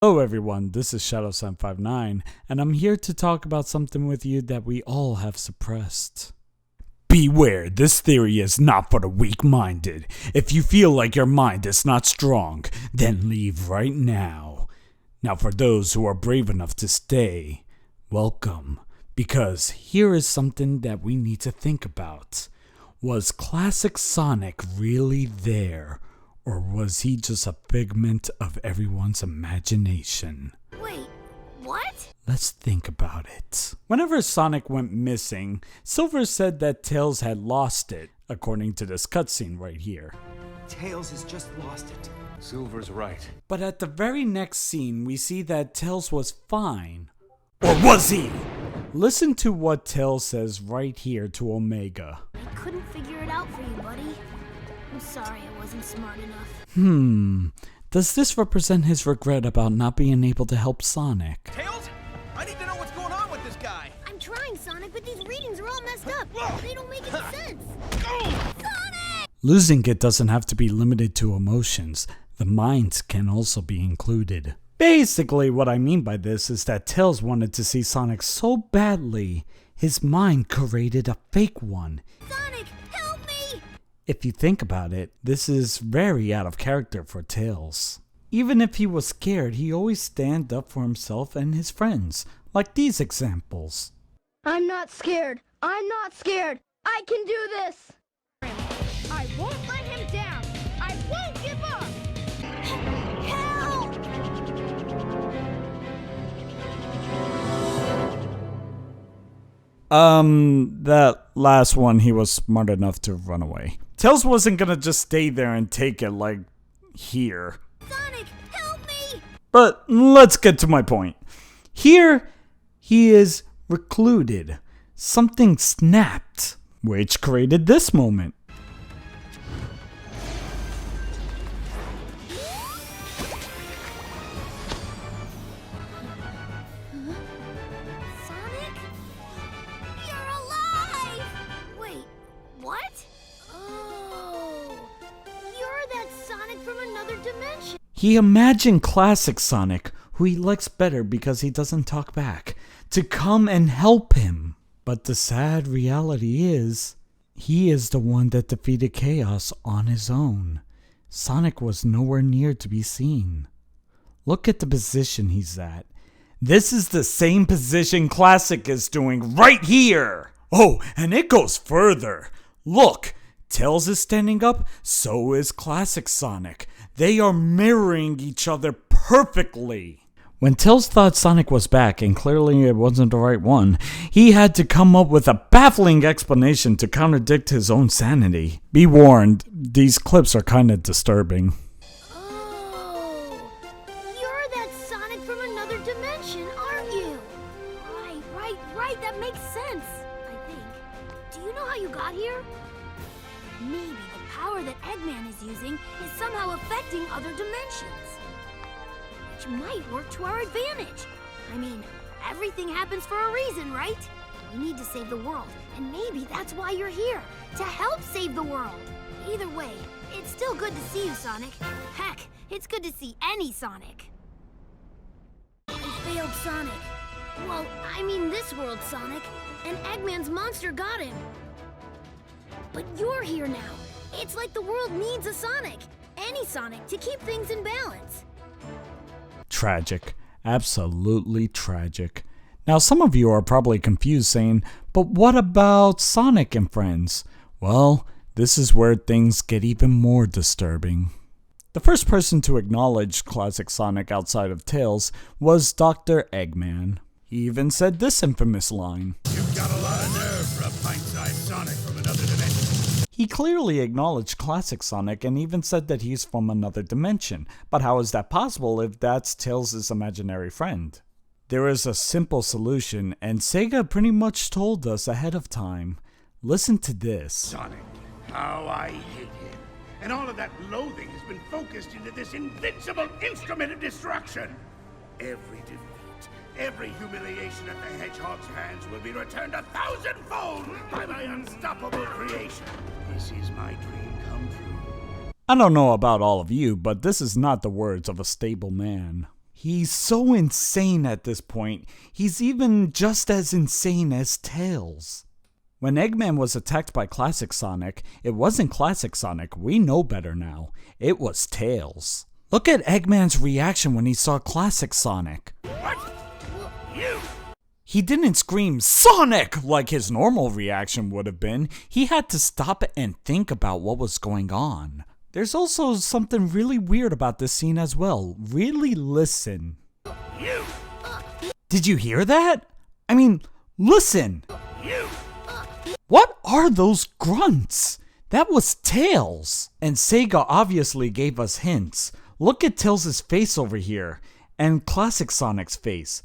Hello everyone, this is Shadow759, and I'm here to talk about something with you that we all have suppressed. Beware, this theory is not for the weak-minded. If you feel like your mind is not strong, then leave right now. Now for those who are brave enough to stay, welcome, because here is something that we need to think about. Was classic Sonic really there? Or was he just a figment of everyone's imagination? Wait, what? Let's think about it. Whenever Sonic went missing, Silver said that Tails had lost it, according to this cutscene right here. Tails has just lost it. Silver's right. But at the very next scene, we see that Tails was fine. Or was he? Listen to what Tails says right here to Omega. I couldn't figure it out for you, buddy. I'm sorry I wasn't smart enough. Does this represent his regret about not being able to help Sonic? Tails? I need to know what's going on with this guy. I'm trying, Sonic, but these readings are all messed up. They don't make any sense. Sonic! Losing it doesn't have to be limited to emotions. The mind can also be included. Basically, what I mean by this is that Tails wanted to see Sonic so badly, his mind created a fake one. Sonic, help me! If you think about it, this is very out of character for Tails. Even if he was scared, he always stand up for himself and his friends, like these examples. I'm not scared. I'm not scared. I can do this. I won't let him down. I won't give up. Help! That last one, he was smart enough to run away. Tails wasn't gonna just stay there and take it like here. Sonic, help me! But let's get to my point. Here, he is recluded. Something snapped, which created this moment. Sonic? You're alive! Wait, what? Oh, you're that Sonic from another dimension. He imagined classic Sonic, who he likes better because he doesn't talk back, to come and help him. But the sad reality is, he is the one that defeated Chaos on his own. Sonic was nowhere near to be seen. Look at the position he's at. This is the same position Classic is doing right here! Oh, and it goes further. Look, Tails is standing up, so is Classic Sonic. They are mirroring each other perfectly. When Tails thought Sonic was back, and clearly it wasn't the right one, he had to come up with a baffling explanation to contradict his own sanity. Be warned, these clips are kinda disturbing. Oh, you're that Sonic from another dimension, aren't you? Right, that makes sense, I think. Do you know how you got here? Maybe the power that Eggman is using is somehow affecting other dimensions. Which might work to our advantage. I mean, everything happens for a reason, right? We need to save the world, and maybe that's why you're here, to help save the world. Either way, it's still good to see you, Sonic. Heck, it's good to see any Sonic. I failed Sonic. Well, I mean this world, Sonic. And Eggman's monster got him. But you're here now. It's like the world needs a Sonic. Any Sonic to keep things in balance. Tragic. Absolutely tragic. Now some of you are probably confused saying, but what about Sonic and friends? Well, this is where things get even more disturbing. The first person to acknowledge classic Sonic outside of Tails was Dr. Eggman. He even said this infamous line. You've got a lot of nerve for a pint-sized Sonic from another dimension. He clearly acknowledged classic Sonic and even said that he's from another dimension. But how is that possible if that's Tails' imaginary friend? There is a simple solution, and Sega pretty much told us ahead of time. Listen to this. Sonic, how I hate him. And all of that loathing has been focused into this invincible instrument of destruction. Every defeat, every humiliation at the Hedgehog's hands will be returned 1,000-fold by my unstoppable creation. This is my dream come true. I don't know about all of you, but this is not the words of a stable man. He's so insane at this point, he's even just as insane as Tails. When Eggman was attacked by Classic Sonic, it wasn't Classic Sonic, we know better now. It was Tails. Look at Eggman's reaction when he saw Classic Sonic. What? You! He didn't scream, "Sonic!" like his normal reaction would have been. He had to stop and think about what was going on. There's also something really weird about this scene as well. Really listen. You! Did you hear that? I mean, listen! You! What are those grunts? That was Tails! And Sega obviously gave us hints. Look at Tails' face over here, and Classic Sonic's face.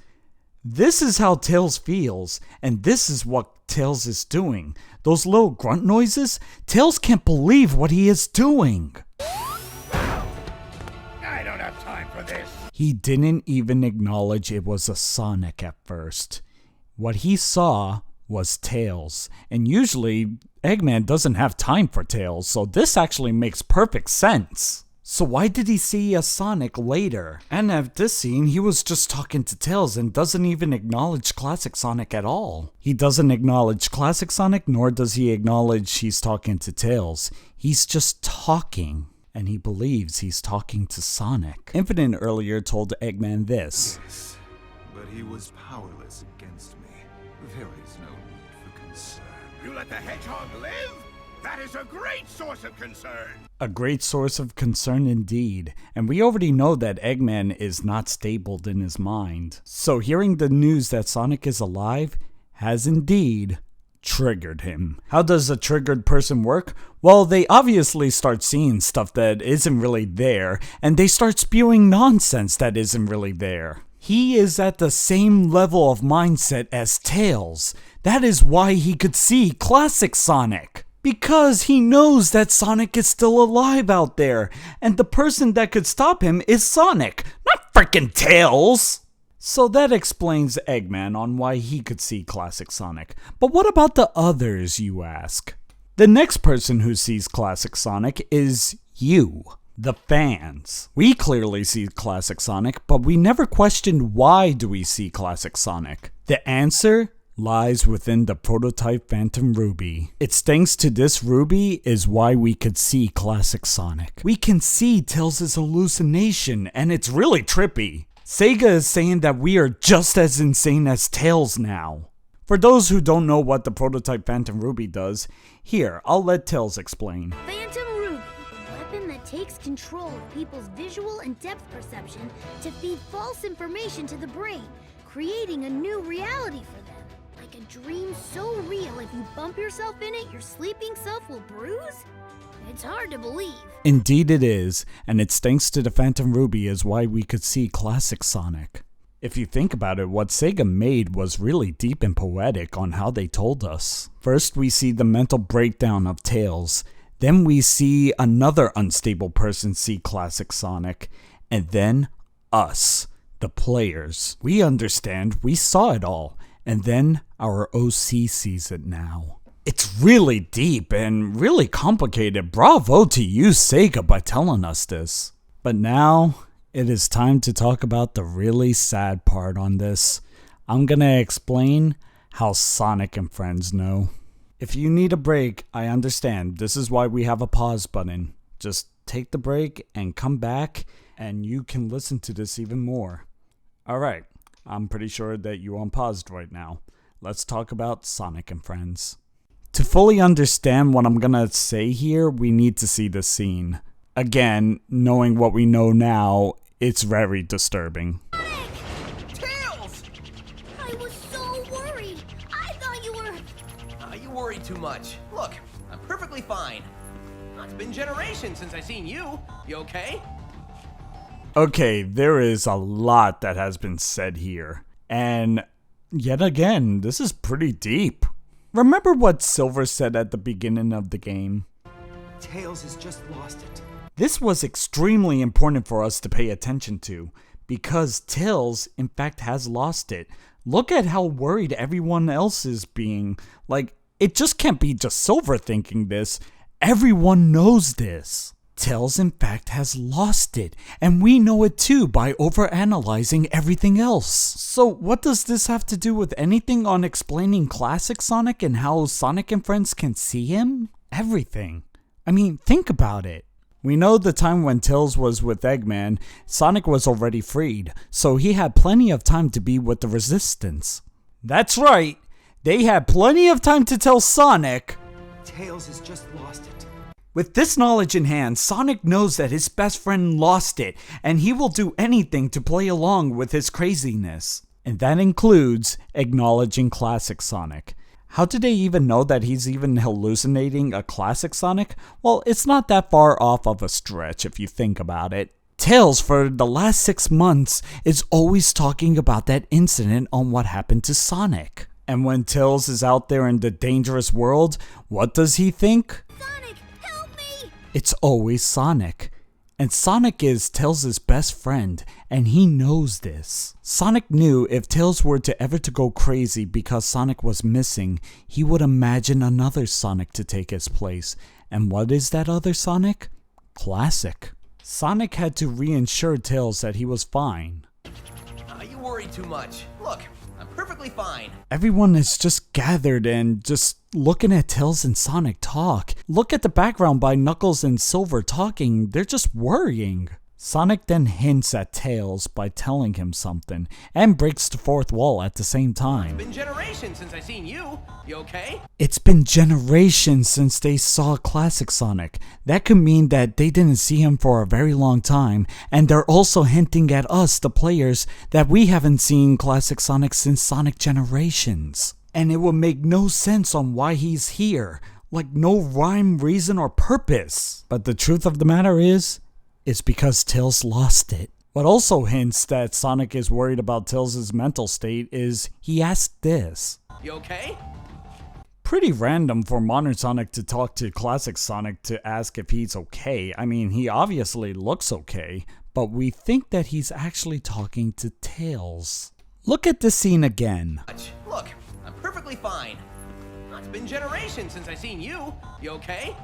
This is how Tails feels, and this is what Tails is doing. Those little grunt noises? Tails can't believe what he is doing. I don't have time for this. He didn't even acknowledge it was a Sonic at first. What he saw was Tails, and usually Eggman doesn't have time for Tails, so this actually makes perfect sense. So why did he see a Sonic later? And at this scene, he was just talking to Tails and doesn't even acknowledge Classic Sonic at all. He doesn't acknowledge Classic Sonic, nor does he acknowledge he's talking to Tails. He's just talking, and he believes he's talking to Sonic. Infinite earlier told Eggman this. Yes, but he was powerless against me. There is no need for concern. You let the hedgehog live? That is a great source of concern. A great source of concern indeed, and we already know that Eggman is not stable in his mind. So hearing the news that Sonic is alive has indeed triggered him. How does a triggered person work? Well, they obviously start seeing stuff that isn't really there, and they start spewing nonsense that isn't really there. He is at the same level of mindset as Tails. That is why he could see Classic Sonic. Because he knows that Sonic is still alive out there, and the person that could stop him is Sonic, not frickin' Tails! So that explains Eggman on why he could see Classic Sonic. But what about the others, you ask? The next person who sees Classic Sonic is you, the fans. We clearly see Classic Sonic, but we never questioned why do we see Classic Sonic. The answer lies within the prototype Phantom Ruby. It's thanks to this ruby is why we could see Classic Sonic. We can see Tails' hallucination, and it's really trippy. Sega is saying that we are just as insane as Tails now. For those who don't know what the prototype Phantom Ruby does, here, I'll let Tails explain. Phantom Ruby, a weapon that takes control of people's visual and depth perception to feed false information to the brain, creating a new reality for them. Like a dream so real, if you bump yourself in it, your sleeping self will bruise? It's hard to believe. Indeed it is, and it's thanks to the Phantom Ruby is why we could see Classic Sonic. If you think about it, what Sega made was really deep and poetic on how they told us. First we see the mental breakdown of Tails, then we see another unstable person see Classic Sonic, and then us, the players. We understand, we saw it all. And then our OC sees it now. It's really deep and really complicated. Bravo to you, Sega, by telling us this. But now, it is time to talk about the really sad part on this. I'm gonna explain how Sonic and Friends know. If you need a break, I understand. This is why we have a pause button. Just take the break and come back, and you can listen to this even more. Alright. I'm pretty sure that you unpaused right now. Let's talk about Sonic and Friends. To fully understand what I'm gonna say here, we need to see the scene. Again, knowing what we know now, it's very disturbing. Tails! I was so worried. I thought you were... You worry too much. Look, I'm perfectly fine. It's been generations since I seen you. You okay? Okay, there is a lot that has been said here. And yet again, this is pretty deep. Remember what Silver said at the beginning of the game? Tails has just lost it. This was extremely important for us to pay attention to, because Tails, in fact, has lost it. Look at how worried everyone else is being. Like, it just can't be just Silver thinking this. Everyone knows this. Tails in fact has lost it, and we know it too by overanalyzing everything else. So what does this have to do with anything on explaining Classic Sonic and how Sonic and friends can see him? Everything. I mean, think about it. We know the time when Tails was with Eggman, Sonic was already freed, so he had plenty of time to be with the Resistance. That's right, they had plenty of time to tell Sonic. Tails has just lost it. With this knowledge in hand, Sonic knows that his best friend lost it, and he will do anything to play along with his craziness. And that includes acknowledging Classic Sonic. How do they even know that he's even hallucinating a Classic Sonic? Well, it's not that far off of a stretch if you think about it. Tails, for the last 6 months, is always talking about that incident on what happened to Sonic. And when Tails is out there in the dangerous world, what does he think? Sonic, help me! It's always Sonic. And Sonic is Tails' best friend, and he knows this. Sonic knew if Tails were to ever to go crazy because Sonic was missing, he would imagine another Sonic to take his place. And what is that other Sonic? Classic. Sonic had to reassure Tails that he was fine. You worry too much. Look, I'm perfectly fine. Everyone is just gathered and just looking at Tails and Sonic talk. Look at the background by Knuckles and Silver talking. They're just worrying. Sonic then hints at Tails by telling him something and breaks the fourth wall at the same time. It's been generations since I seen you. You okay? It's been generations since they saw Classic Sonic. That could mean that they didn't see him for a very long time, and they're also hinting at us, the players, that we haven't seen Classic Sonic since Sonic Generations. And it would make no sense on why he's here. Like no rhyme, reason, or purpose. But the truth of the matter is, it's because Tails lost it. What also hints that Sonic is worried about Tails' mental state is he asked this. You okay? Pretty random for modern Sonic to talk to Classic Sonic to ask if he's okay. I mean, he obviously looks okay, but we think that he's actually talking to Tails. Look at this scene again. Look, I'm perfectly fine. It's been generations since I seen you. You okay?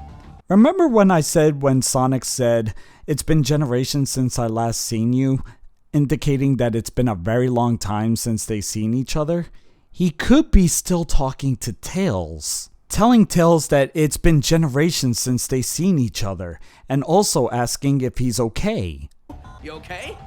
Remember when I said when Sonic said, "It's been generations since I last seen you," indicating that it's been a very long time since they seen each other? He could be still talking to Tails, telling Tails that it's been generations since they seen each other, and also asking if he's okay. You okay?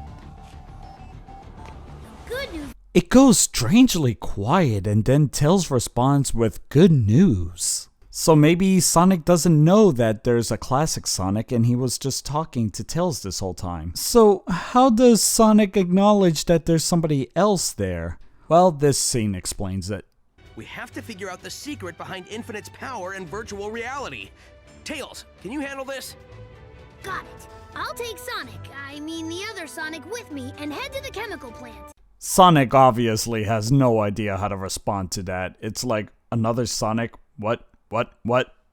Good news. It goes strangely quiet, and then Tails responds with good news. So maybe Sonic doesn't know that there's a Classic Sonic and he was just talking to Tails this whole time. So how does Sonic acknowledge that there's somebody else there? Well, this scene explains it. We have to figure out the secret behind Infinite's power and virtual reality. Tails, can you handle this? Got it. I'll take the other Sonic with me and head to the chemical plant. Sonic obviously has no idea how to respond to that. It's like, another Sonic? What?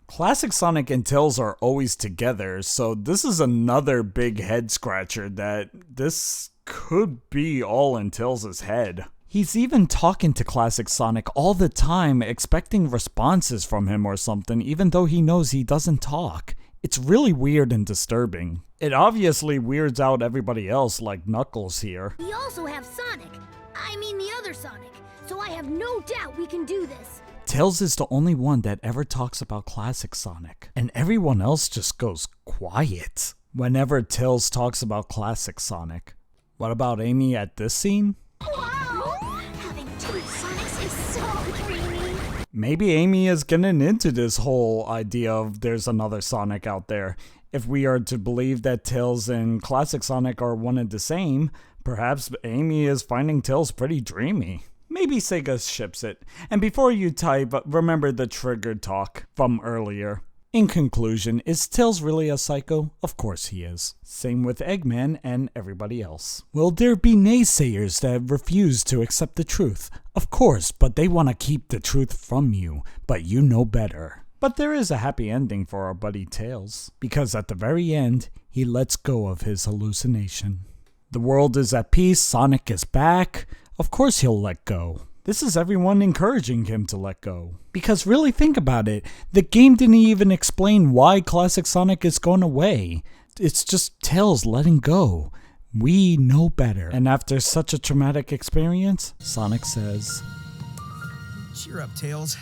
Classic Sonic and Tails are always together, so this is another big head scratcher that this could be all in Tails' head. He's even talking to Classic Sonic all the time, expecting responses from him or something, even though he knows he doesn't talk. It's really weird and disturbing. It obviously weirds out everybody else, like Knuckles here. We also have the other Sonic, so I have no doubt we can do this. Tails is the only one that ever talks about Classic Sonic, and everyone else just goes quiet whenever Tails talks about Classic Sonic. What about Amy at this scene? Wow! Having two Sonics is so dreamy. Maybe Amy is getting into this whole idea of there's another Sonic out there. If we are to believe that Tails and Classic Sonic are one and the same, perhaps Amy is finding Tails pretty dreamy. Maybe Sega ships it. And before you type, remember the triggered talk from earlier. In conclusion, is Tails really a psycho? Of course he is. Same with Eggman and everybody else. Will there be naysayers that refuse to accept the truth? Of course, but they want to keep the truth from you, but you know better. But there is a happy ending for our buddy Tails, because at the very end, he lets go of his hallucination. The world is at peace, Sonic is back. Of course he'll let go. This is everyone encouraging him to let go. Because really think about it, the game didn't even explain why Classic Sonic is going away. it's just Tails letting go. We know better. And after such a traumatic experience, Sonic says, Cheer up, Tails.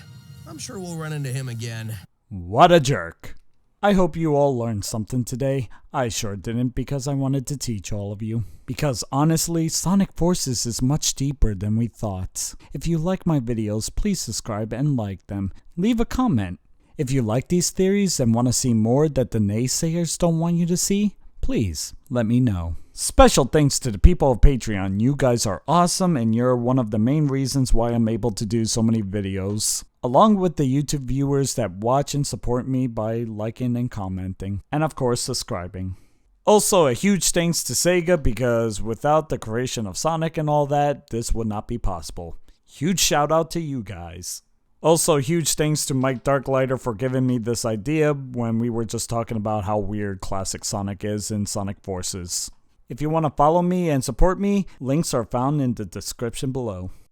I'm sure we'll run into him again. "What a jerk." I hope you all learned something today. I sure didn't, because I wanted to teach all of you. Because honestly, Sonic Forces is much deeper than we thought. If you like my videos, please subscribe and like them. Leave a comment. If you like these theories and want to see more that the naysayers don't want you to see, please let me know. Special thanks to the people of Patreon. You guys are awesome, and you're one of the main reasons why I'm able to do so many videos. Along with the YouTube viewers that watch and support me by liking and commenting. And of course, subscribing. Also, a huge thanks to Sega, because without the creation of Sonic and all that, this would not be possible. Huge shout out to you guys. Also, huge thanks to Mike Darklighter for giving me this idea when we were just talking about how weird classic Sonic is in Sonic Forces. If you want to follow me and support me, links are found in the description below.